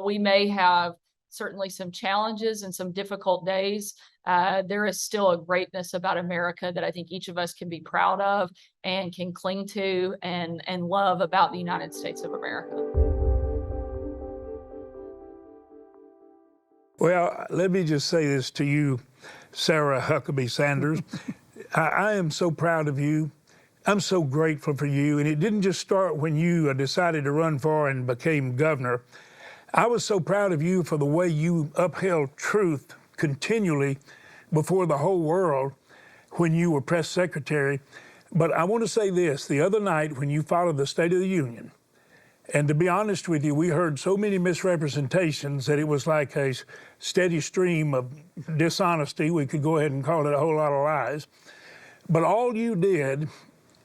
we may have certainly some challenges and some difficult days, there is still a greatness about America that I think each of us can be proud of and can cling to and love about the United States of America. Well, let me just say this to you, Sarah Huckabee Sanders. I am so proud of you. I'm so grateful for you. And it didn't just start when you decided to run for and became governor. I was so proud of you for the way you upheld truth continually before the whole world when you were press secretary. But I want to say this, the other night when you followed the State of the Union, and to be honest with you, we heard so many misrepresentations that it was like a steady stream of dishonesty. We could go ahead and call it a whole lot of lies. But all you did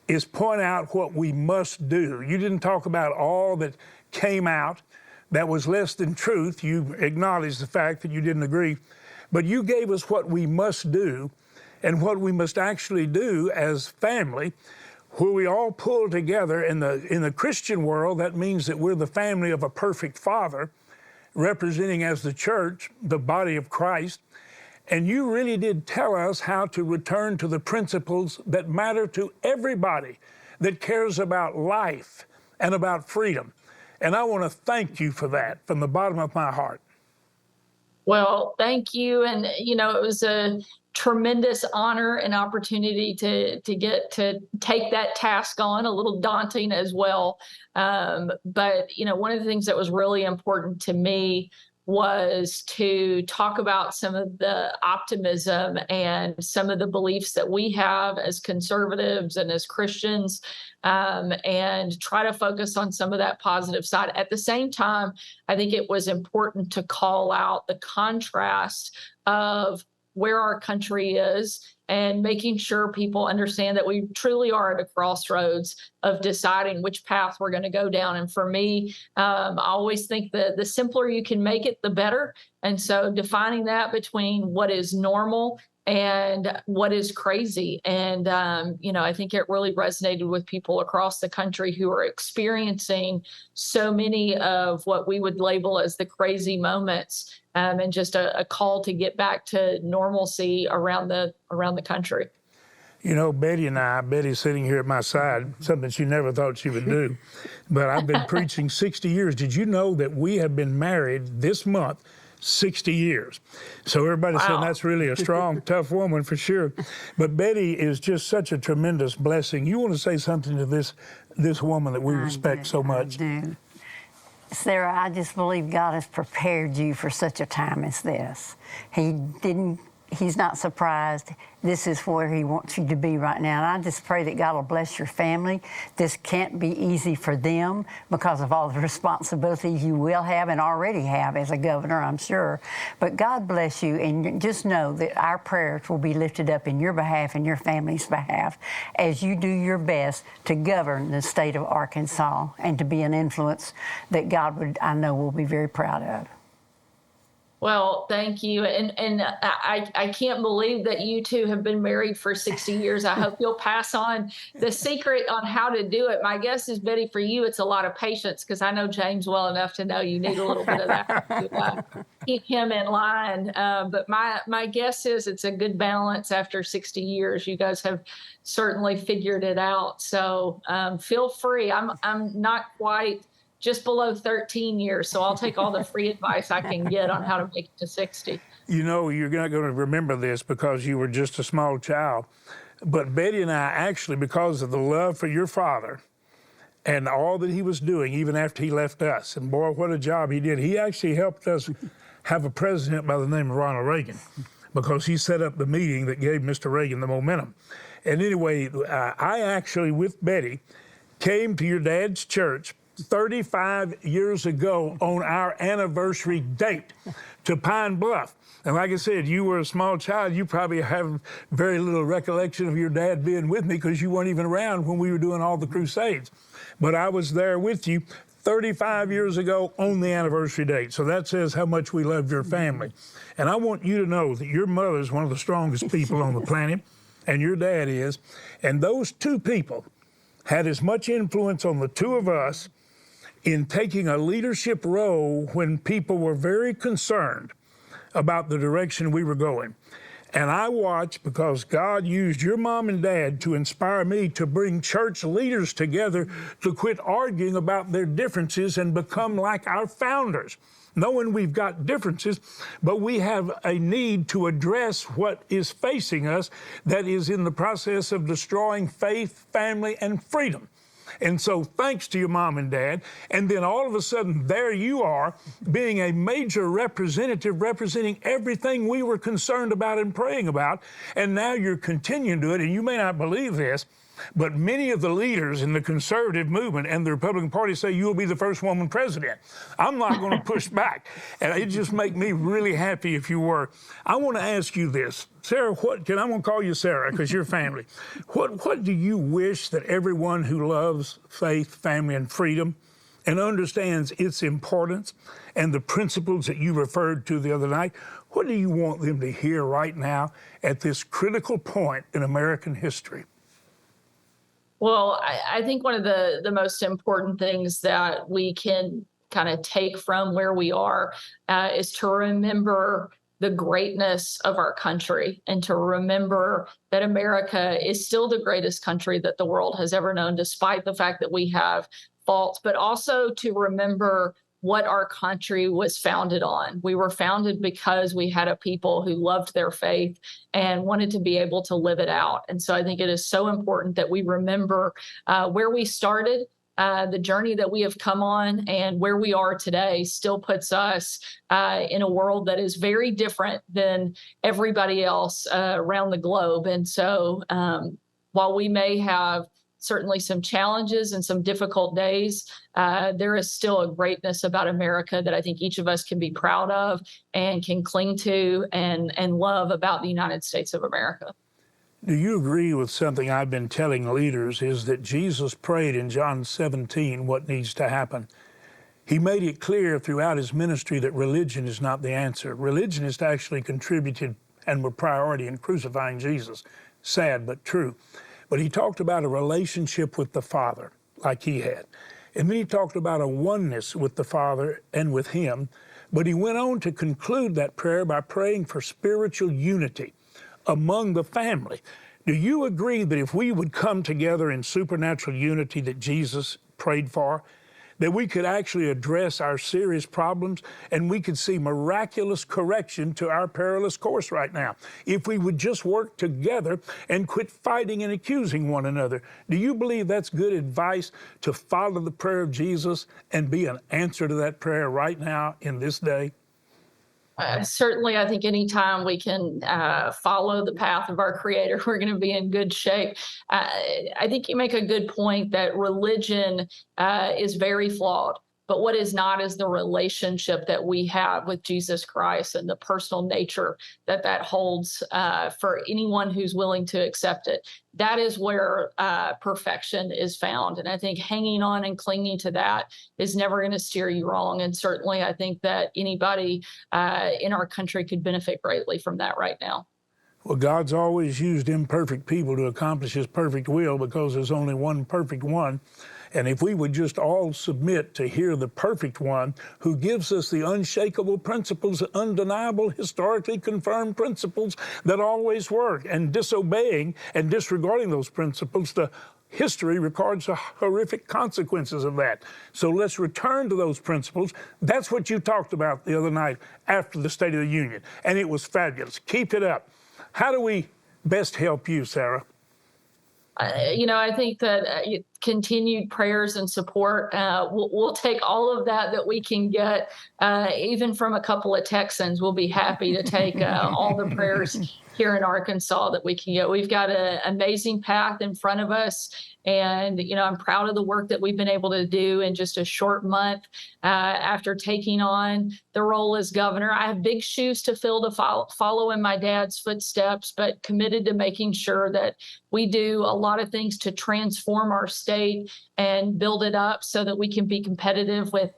is point out what we must do. You didn't talk about all that came out that was less than truth. You acknowledged the fact that you didn't agree. But you gave us what we must do and what we must actually do as family, where we all pull together. In the Christian world, that means that we're the family of a perfect Father, representing as the church, the body of Christ. And you really did tell us how to return to the principles that matter to everybody that cares about life and about freedom. And I want to thank you for that from the bottom of my heart. Well, thank you. And, you know, it was a tremendous honor and opportunity to get to take that task on, a little daunting as well. But, you know, one of the things that was really important to me was to talk about some of the optimism and some of the beliefs that we have as conservatives and as Christians, and try to focus on some of that positive side. At the same time, I think it was important to call out the contrast of where our country is and making sure people understand that we truly are at a crossroads of deciding which path we're going to go down. And for me, I always think that the simpler you can make it, the better. And so defining that between what is normal and what is crazy. And, you know, I think it really resonated with people across the country who are experiencing so many of what we would label as the crazy moments, and just a call to get back to normalcy around the country. You know, Betty's sitting here at my side, something she never thought she would do. But I've been preaching 60 years. Did you know that we have been married this month 60 years? So everybody's saying that's really a strong, tough woman for sure. But Betty is just such a tremendous blessing. You want to say something to this woman that we respect so much? I do. Sarah, I just believe God has prepared you for such a time as this. He's not surprised. This is where he wants you to be right now. And I just pray that God will bless your family. This can't be easy for them because of all the responsibilities you will have and already have as a governor, I'm sure. But God bless you, and just know that our prayers will be lifted up in your behalf and your family's behalf as you do your best to govern the state of Arkansas and to be an influence that God would, I know, will be very proud of. Well, thank you. And I can't believe that you two have been married for 60 years. I hope you'll pass on the secret on how to do it. My guess is, Betty, for you, it's a lot of patience, because I know James well enough to know you need a little bit of that to keep him in line. But my guess is it's a good balance after 60 years. You guys have certainly figured it out. So feel free. I'm not quite just below 13 years. So I'll take all the free advice I can get on how to make it to 60. You know, you're not going to remember this because you were just a small child. But Betty and I actually, because of the love for your father and all that he was doing, even after he left us, and boy, what a job he did. He actually helped us have a president by the name of Ronald Reagan, because he set up the meeting that gave Mr. Reagan the momentum. And anyway, I actually, with Betty, came to your dad's church 35 years ago on our anniversary date to Pine Bluff. And like I said, you were a small child. You probably have very little recollection of your dad being with me because you weren't even around when we were doing all the crusades. But I was there with you 35 years ago on the anniversary date. So that says how much we love your family. And I want you to know that your mother is one of the strongest people on the planet, and your dad is. And those two people had as much influence on the two of us in taking a leadership role when people were very concerned about the direction we were going. And I watched because God used your mom and dad to inspire me to bring church leaders together to quit arguing about their differences and become like our founders, knowing we've got differences, but we have a need to address what is facing us that is in the process of destroying faith, family, and freedom. And so thanks to your mom and dad, and then all of a sudden there you are being a major representative representing everything we were concerned about and praying about, and now you're continuing to do it, and you may not believe this, but many of the leaders in the conservative movement and the Republican Party say you'll be the first woman president. I'm not going to push back, and it just make me really happy if you were. I want to ask you this, Sarah. I'm going to call you Sarah because you're family. What do you wish that everyone who loves faith, family, and freedom, and understands its importance and the principles that you referred to the other night, what do you want them to hear right now at this critical point in American history? Well, I think one of the most important things that we can kind of take from where we are is to remember the greatness of our country and to remember that America is still the greatest country that the world has ever known, despite the fact that we have faults, but also to remember what our country was founded on. We were founded because we had a people who loved their faith and wanted to be able to live it out. And so I think it is so important that we remember where we started, the journey that we have come on, and where we are today still puts us in a world that is very different than everybody else around the globe. And so while we may have certainly some challenges and some difficult days, there is still a greatness about America that I think each of us can be proud of and can cling to and love about the United States of America. Do you agree with something I've been telling leaders, is that Jesus prayed in John 17 what needs to happen? He made it clear throughout his ministry that religion is not the answer. Religionists actually contributed and were priority in crucifying Jesus. Sad, but true. But he talked about a relationship with the Father, like he had. And then he talked about a oneness with the Father and with him. But he went on to conclude that prayer by praying for spiritual unity among the family. Do you agree that if we would come together in supernatural unity that Jesus prayed for, that we could actually address our serious problems and we could see miraculous correction to our perilous course right now if we would just work together and quit fighting and accusing one another? Do you believe that's good advice, to follow the prayer of Jesus and be an answer to that prayer right now in this day? Certainly, I think anytime we can follow the path of our Creator, we're going to be in good shape. I think you make a good point that religion is very flawed. But what is not is the relationship that we have with Jesus Christ and the personal nature that holds for anyone who's willing to accept it. That is where perfection is found. And I think hanging on and clinging to that is never going to steer you wrong. And certainly, I think that anybody in our country could benefit greatly from that right now. Well, God's always used imperfect people to accomplish his perfect will because there's only one perfect one. And if we would just all submit to hear the perfect one who gives us the unshakable principles, undeniable, historically confirmed principles that always work, and disobeying and disregarding those principles, the history records the horrific consequences of that. So let's return to those principles. That's what you talked about the other night after the State of the Union, and it was fabulous. Keep it up. How do we best help you, Sarah? I think that continued prayers and support, we'll take all of that we can get, even from a couple of Texans. We'll be happy to take all the prayers here in Arkansas that we can get. We've got an amazing path in front of us. And, I'm proud of the work that we've been able to do in just a short month after taking on the role as governor. I have big shoes to fill to follow in my dad's footsteps, but committed to making sure that we do a lot of things to transform our state and build it up so that we can be competitive with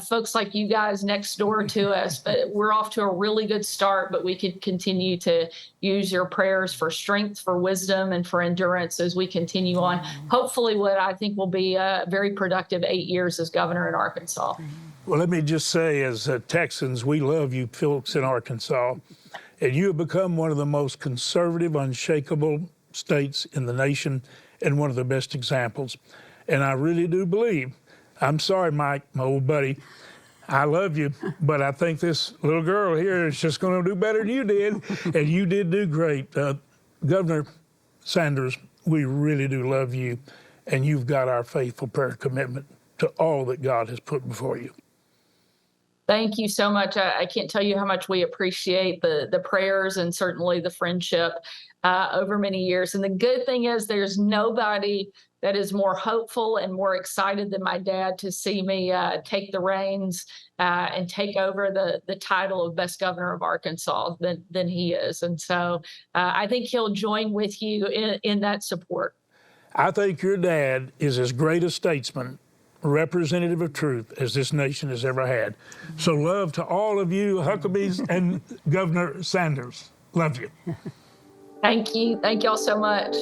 folks like you guys next door to us. But we're off to a really good start, but we could continue to use your prayers for strength, for wisdom, and for endurance as we continue on. hopefully what I think will be a very productive 8 years as governor in Arkansas. Well, let me just say, as Texans, we love you folks in Arkansas, and you have become one of the most conservative, unshakable states in the nation and one of the best examples. And I really do believe, I'm sorry, Mike, my old buddy, I love you, but I think this little girl here is just going to do better than you did, and you did do great. Governor Sanders, we really do love you, and you've got our faithful prayer commitment to all that God has put before you. Thank you so much. I can't tell you how much we appreciate the prayers and certainly the friendship over many years. And the good thing is there's nobody that is more hopeful and more excited than my dad to see me take the reins and take over the title of best governor of Arkansas than he is. And so I think he'll join with you in that support. I think your dad is as great a statesman, representative of truth, as this nation has ever had. So love to all of you, Huckabees and Governor Sanders. Love you. Thank you. Thank y'all so much.